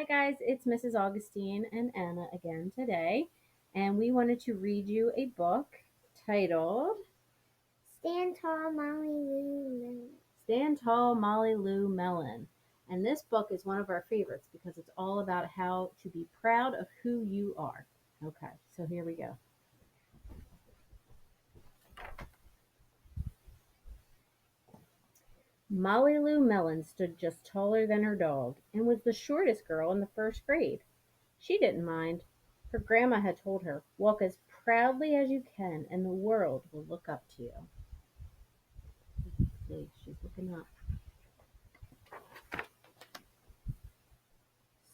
guys, it's Mrs. Augustine and Anna again today, and we wanted to read you a book titled Stand Tall, Molly Lou. Stand Tall, Molly Lou Mellon. And this book is one of our favorites because it's all about how to be proud of who you are. Okay, so here we go. Molly Lou Mellon stood just taller than her dog and was the shortest girl in the first grade. She didn't mind. Her grandma had told her, "Walk as proudly as you can, and the world will look up to you." See, she's looking up.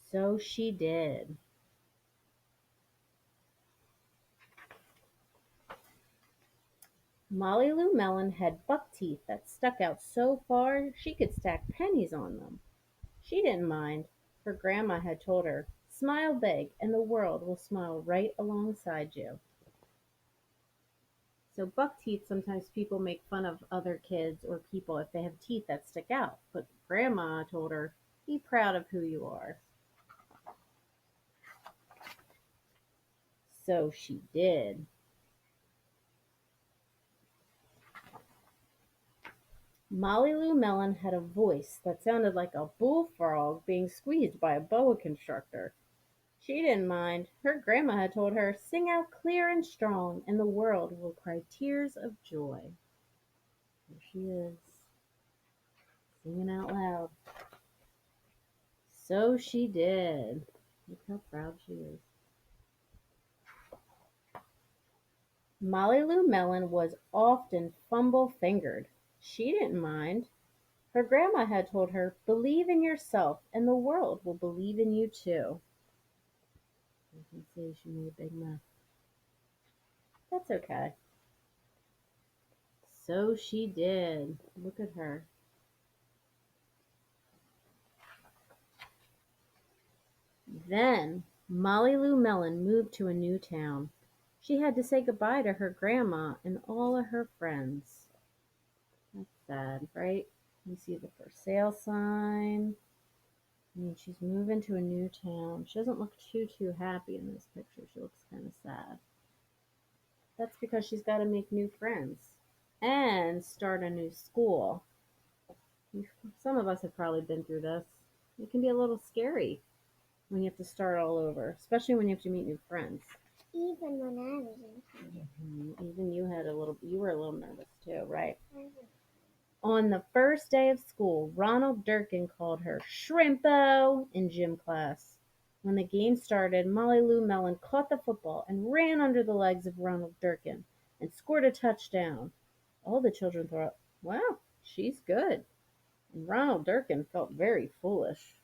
So she did. Molly Lou Mellon had buck teeth that stuck out so far she could stack pennies on them. She didn't mind. Her grandma had told her, "Smile big, and the world will smile right alongside you." So buck teeth, sometimes people make fun of other kids or people if they have teeth that stick out. But grandma told her, "Be proud of who you are." So she did. Molly Lou Mellon had a voice that sounded like a bullfrog being squeezed by a boa constrictor. She didn't mind. Her grandma had told her, "Sing out clear and strong, and the world will cry tears of joy." There she is, singing out loud. So she did. Look how proud she is. Molly Lou Mellon was often fumble-fingered. She didn't mind. Her grandma had told her, "Believe in yourself, and the world will believe in you too." You can see she made a big mess. That's okay. So she did. Look at her. Then Molly Lou Mellon moved to a new town. She had to say goodbye to her grandma and all of her friends. That's sad, right? You see the for sale sign. I mean, she's moving to a new town. She doesn't look too happy in this picture. She looks kind of sad. That's because she's got to make new friends and start a new school. Some of us have probably been through this. It can be a little scary when you have to start all over, especially when you have to meet new friends. Even when I was in college. Even you were a little nervous too, right? On the first day of school, Ronald Durkin called her "Shrimpo" in gym class. When the game started, Molly Lou Mellon caught the football and ran under the legs of Ronald Durkin and scored a touchdown. All the children thought, "Wow, she's good." And Ronald Durkin felt very foolish.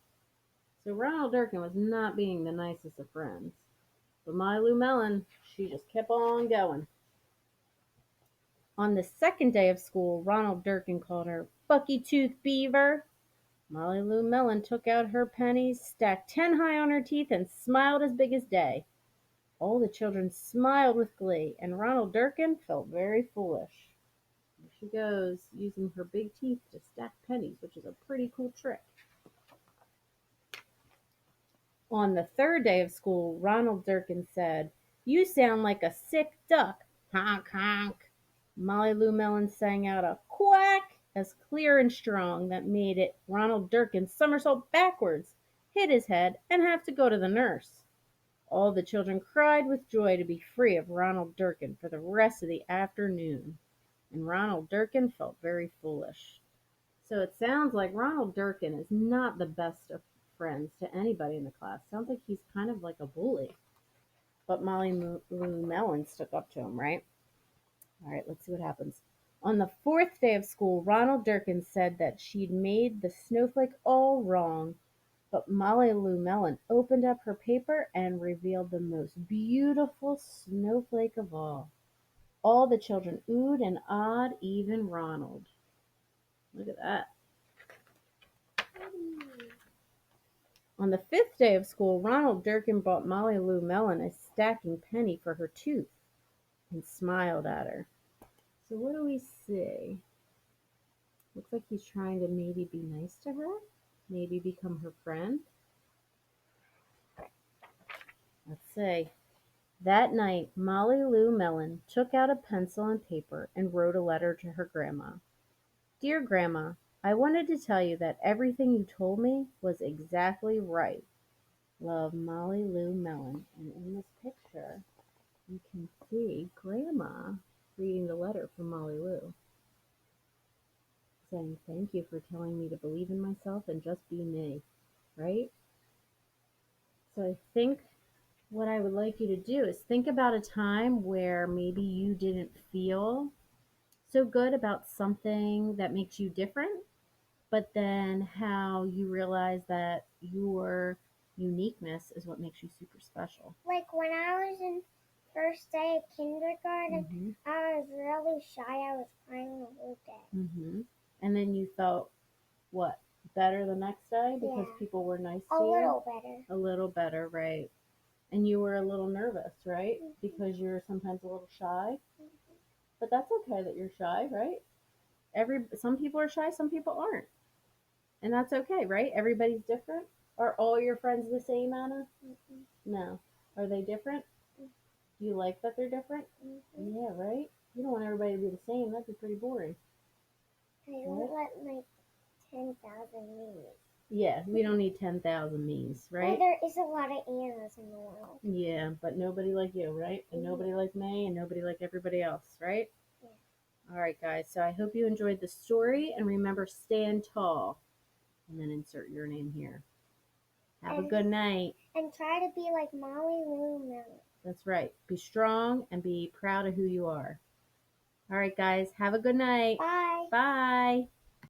So Ronald Durkin was not being the nicest of friends. But Molly Lou Mellon, she just kept on going. On the second day of school, Ronald Durkin called her "Bucky Tooth Beaver." Molly Lou Mellon took out her pennies, stacked 10 high on her teeth, and smiled as big as day. All the children smiled with glee, and Ronald Durkin felt very foolish. There she goes, using her big teeth to stack pennies, which is a pretty cool trick. On the third day of school, Ronald Durkin said, "You sound like a sick duck. Honk, honk." Molly Lou Mellon sang out a quack as clear and strong that made it Ronald Durkin somersault backwards, hit his head, and have to go to the nurse. All the children cried with joy to be free of Ronald Durkin for the rest of the afternoon, and Ronald Durkin felt very foolish. So it sounds like Ronald Durkin is not the best of friends to anybody in the class. Sounds like he's kind of like a bully. But Molly Lou Mellon stuck up to him, right? All right, let's see what happens. On the fourth day of school, Ronald Durkin said that she'd made the snowflake all wrong, but Molly Lou Mellon opened up her paper and revealed the most beautiful snowflake of all. All the children oohed and awed, even Ronald. Look at that. On the fifth day of school, Ronald Durkin bought Molly Lou Mellon a stacking penny for her tooth and smiled at her. So what do we see? Looks like he's trying to maybe be nice to her, maybe become her friend. Let's see. That night Molly Lou Mellon took out a pencil and paper and wrote a letter to her grandma. Dear Grandma, I wanted to tell you that everything you told me was exactly right. Love, Molly Lou Mellon. And in this picture, you can see Grandma reading the letter from Molly Lou, saying, Thank you for telling me to believe in myself and just be me, right? So I think what I would like you to do is think about a time where maybe you didn't feel so good about something that makes you different, but then how you realize that your uniqueness is what makes you super special. Like when I was in first day of kindergarten, Mm-hmm. I was really shy. I was crying the whole day. Mm-hmm. And then you felt what? Better the next day because Yeah. people were nice to A you? little better. A little better, right. And you were a little nervous, right? Because you're sometimes a little shy. But that's okay that you're shy, right? Some people are shy, some people aren't. And that's okay, right? Everybody's different. Are all your friends the same, Anna? Mm-hmm. No. Are they different? Do you like that they're different? Mm-hmm. Yeah, right? You don't want everybody to be the same. That'd be pretty boring. I don't let my 10,000 memes. Yeah, we don't need 10,000 memes, right? Well, there is a lot of Annas in the world. Yeah, but nobody like you, right? And nobody like me, and nobody like everybody else, right? Yeah. All right, guys. So I hope you enjoyed the story, and remember, stand tall. And then insert your name here. Have a good night. And try to be like Molly Lou Mellon. That's right. Be strong and be proud of who you are. All right, guys. Have a good night. Bye. Bye.